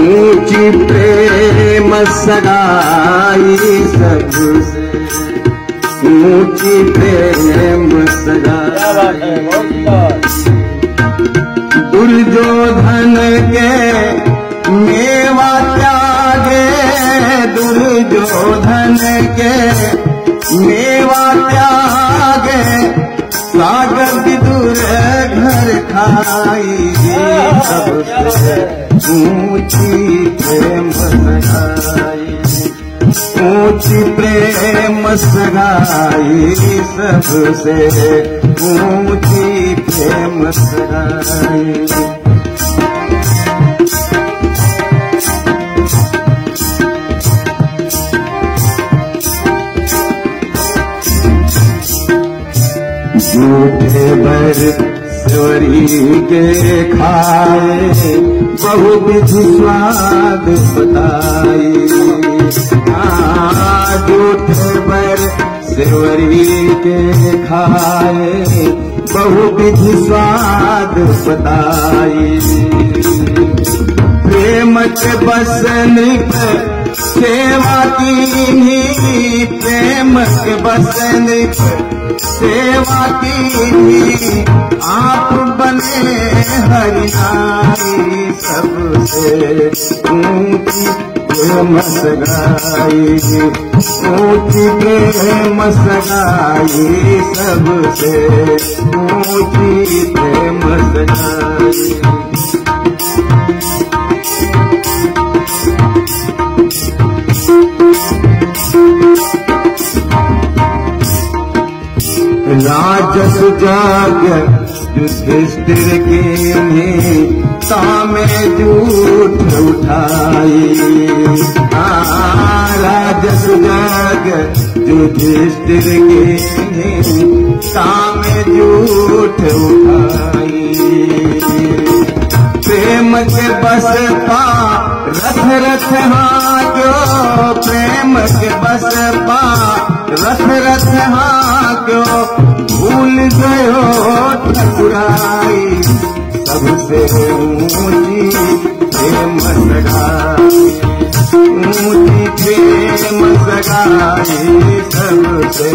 ऊंची प्रेम सगाई सबसे, ऊंची प्रेम सगाई। दुर्योधन के मेवा त्यागे, दुर्योधन के मेवा त्यागे, सागर विदुर घर खाई। सबसे ऊंची प्रेम सगाई, ऊंची प्रेम सगाई सबसे, ऊंची प्रेम सगाई। झूठे बर स्वरी के खाए, बहुविधि स्वाद बताई। झूठे बर सेवरी के खाए, बहुविधि स्वाद बताई। प्रेम के बस निप सेवा की, प्रेम के बस निप सेवा की, आप बने हरिनाई। सबसे ऊंची प्रेम सगाई, ऊंची प्रेम सगाई सबसे, ऊंची प्रेम सगाई। राजस जाग युधिष्ठिर के तामे झूठ उठाई। राजस जाग युधिष्ठिर के तामे झूठ उठाई। प्रेम के बस पा रथ रथ हाक्यो, प्रेम के बस पा रथ रथ हाक्यो, भूल गयो ठकुराई। सबसे ऊंची प्रेम सगाई, ऊंची प्रेम सगाई सबसे,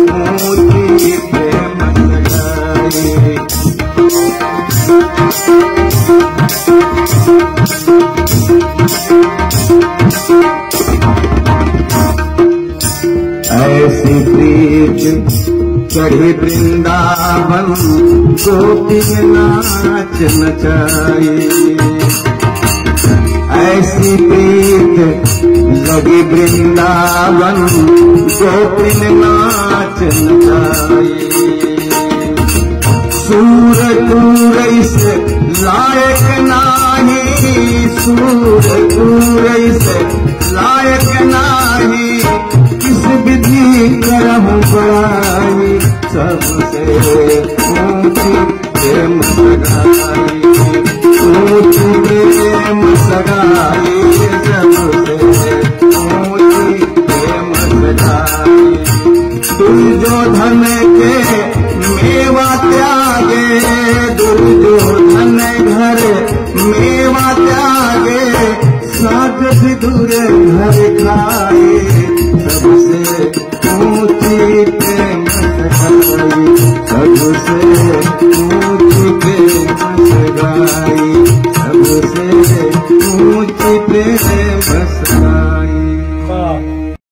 ऊंची प्रेम सगाई। ऐसी प्रीत चढ़ी वृंदावन, गोपी नाच नचाई। ऐसी प्रीत लगी वृंदावन, गोपी नाच नचाई। सूर दूर से लायक नाही, सूर दूर से लायक नाही, किस विधि करहूँ बड़ाई। सबसे ऊंची प्रेम सगाई, ऊंची प्रेम सगाई सबसे, ऊंची प्रेम सगाई। दुर्योधन के मेवा त्यागे, दुर्योधन घर मेवा त्यागे, साग विदुर घर खाए। सबसे ऊंची प्रेम सगाई, सबसे ऊंची प्रेम सगाई, सबसे ऊंची प्रेम